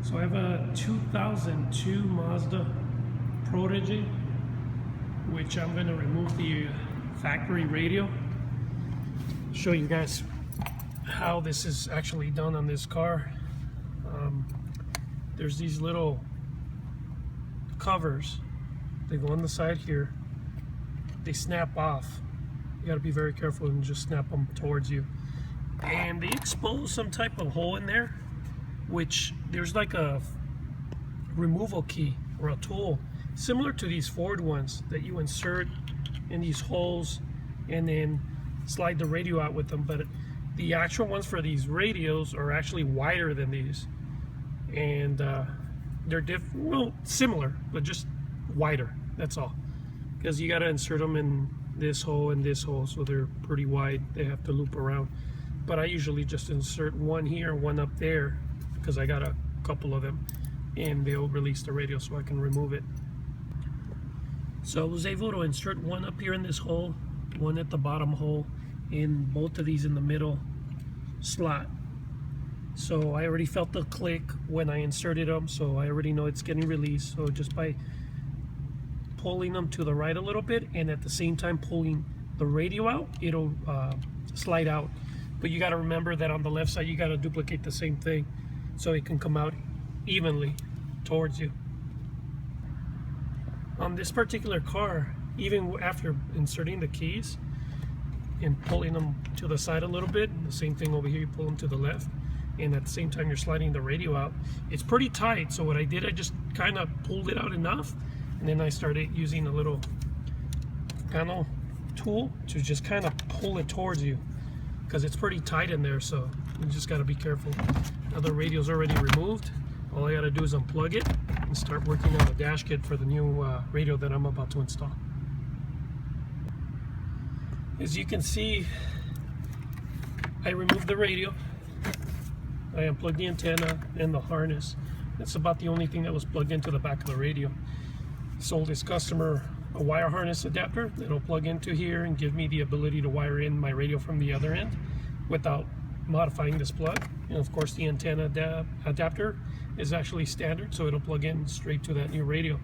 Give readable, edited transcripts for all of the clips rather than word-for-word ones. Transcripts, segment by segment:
So I have a 2002 Mazda Protege, which I'm going to remove the factory radio. Show you guys how this is actually done on this car. There's these little covers. They go on the side here. They snap off. You got to be very careful and just snap them towards you. And they expose some type of hole in there, which there's like a removal key or a tool similar to these Ford ones that you insert in these holes and then slide the radio out with them. But the actual ones for these radios are actually wider than these, and they're well, similar, but just wider. That's all, because you got to insert them in this hole and this hole, so they're pretty wide. They have to loop around. But I usually just insert one here, one up there, because I got a couple of them, and they'll release the radio so I can remove it. So I was able to insert one up here in this hole, one at the bottom hole, and both of these in the middle slot. So I already felt the click when I inserted them, so I already know it's getting released. So just by pulling them to the right a little bit and at the same time pulling the radio out, it'll slide out. But you got to remember that on the left side you got to duplicate the same thing so it can come out evenly towards you. On this particular car, even after inserting the keys and pulling them to the side a little bit, the same thing over here, you pull them to the left, and at the same time you're sliding the radio out, it's pretty tight. So what I did, I just kind of pulled it out enough, and then I started using a little panel tool to just kind of pull it towards you, because it's pretty tight in there, so you just got to be careful. Now the radio's already removed. All I got to do is unplug it and start working on the dash kit for the new radio that I'm about to install. As you can see, I removed the radio. I unplugged the antenna and the harness. That's about the only thing that was plugged into the back of the radio. Sold this customer a wire harness adapter that'll plug into here and give me the ability to wire in my radio from the other end without modifying this plug. And of course the antenna adapter is actually standard, so it'll plug in straight to that new radio.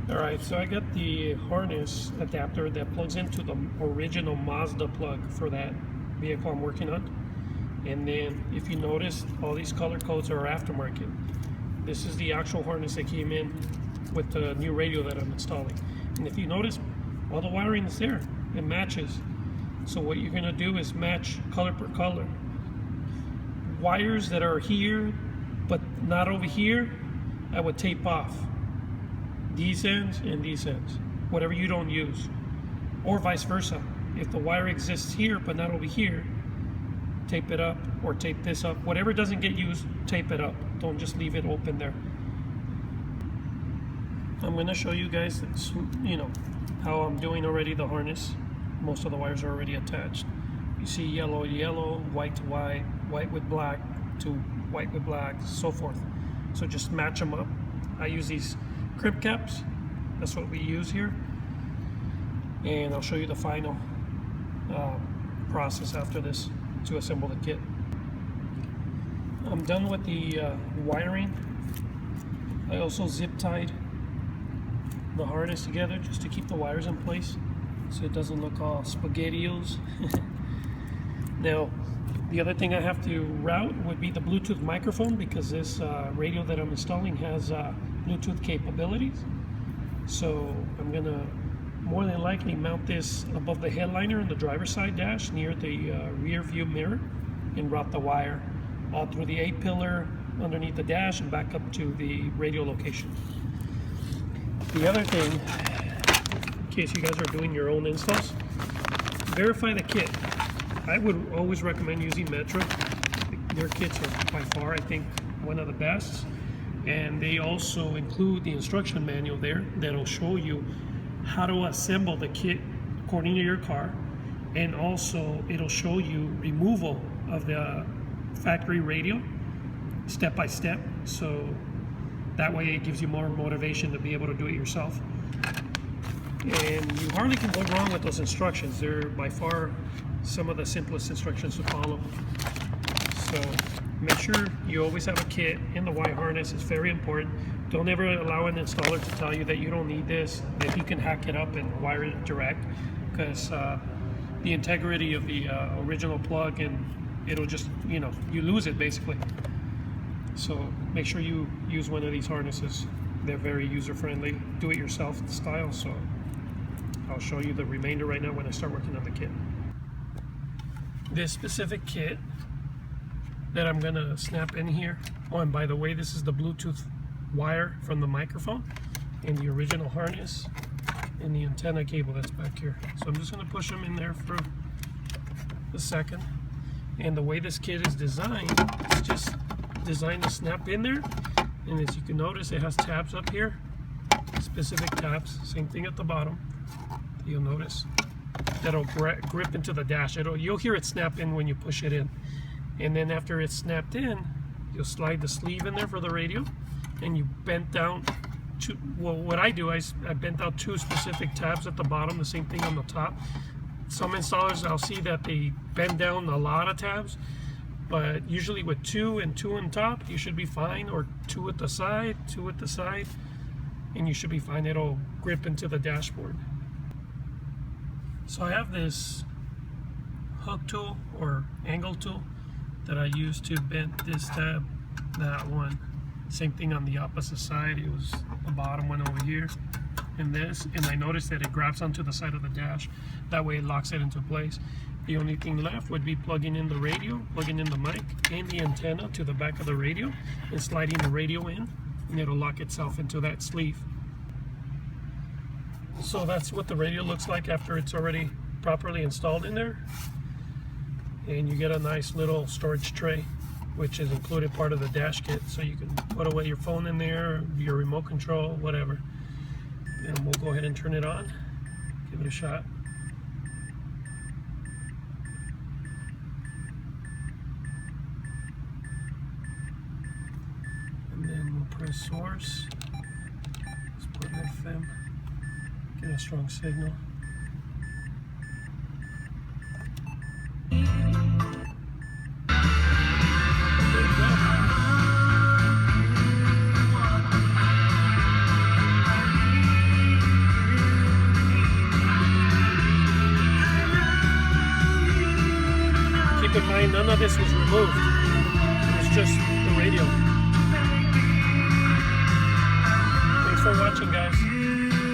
Alright, so I got the harness adapter that plugs into the original Mazda plug for that vehicle I'm working on. And then if you notice, all these color codes are aftermarket. This is the actual harness that came in with the new radio that I'm installing. And if you notice, all the wiring is there. It matches. So what you're going to do is match color per color. Wires that are here but not over here, I would tape off. These ends and these ends, whatever you don't use, or vice versa. If the wire exists here but not over here, tape it up, or tape this up. Whatever doesn't get used, tape it up. Don't just leave it open there. I'm going to show you guys, how I'm doing already the harness. Most of the wires are already attached. You see yellow, yellow, white to white, white with black to white with black, so forth. So just match them up. I use these crimp caps. That's what we use here. And I'll show you the final process after this to assemble the kit. I'm done with the wiring. I also zip tied the harness together just to keep the wires in place so it doesn't look all spaghettios. Now the other thing I have to route would be the Bluetooth microphone, because this radio that I'm installing has Bluetooth capabilities. So I'm gonna more than likely mount this above the headliner in the driver's side dash near the rear view mirror, and route the wire all through the A-pillar underneath the dash and back up to the radio location. The other thing, in case you guys are doing your own installs, verify the kit. I would always recommend using Metro. Their kits are by far, I think, one of the best. And they also include the instruction manual there that'll show you how to assemble the kit according to your car. And also it'll show you removal of the factory radio step by step. So that way it gives you more motivation to be able to do it yourself. And you hardly can go wrong with those instructions. They're by far some of the simplest instructions to follow. So make sure you always have a kit in the Y harness. It's very important. Don't ever allow an installer to tell you that you don't need this, that you can hack it up and wire it direct, because the integrity of the original plug, and it'll just, you lose it basically. So make sure you use one of these harnesses. They're very user-friendly, do-it-yourself style. So I'll show you the remainder right now when I start working on the kit. This specific kit that I'm gonna snap in here. Oh, and by the way, this is the Bluetooth wire from the microphone and the original harness and the antenna cable that's back here. So I'm just gonna push them in there for a second. And the way this kit is designed, it's just designed to snap in there. And as you can notice, it has tabs up here, specific tabs. Same thing at the bottom. You'll notice that'll grip into the dash. You'll hear it snap in when you push it in. And then after it's snapped in, you'll slide the sleeve in there for the radio, and you bent down two. Well, what I do, I bent out two specific tabs at the bottom, the same thing on the top. Some installers, I'll see that they bend down a lot of tabs, but usually with two and two on top, you should be fine, or two at the side, and you should be fine. It'll grip into the dashboard. So I have this hook tool or angle tool that I use to bend this tab, that one. Same thing on the opposite side. It was the bottom one over here, and this, and I noticed that it grabs onto the side of the dash. That way it locks it into place. The only thing left would be plugging in the radio, plugging in the mic and the antenna to the back of the radio, and sliding the radio in, and it'll lock itself into that sleeve. So that's what the radio looks like after it's already properly installed in there. And you get a nice little storage tray, which is included part of the dash kit, so you can put away your phone in there, your remote control, whatever. And we'll go ahead and turn it on, give it a shot. And then we'll press source. Let's put FM, get a strong signal. Keep in mind, none of this was removed. It was just the radio. Thanks for watching, guys.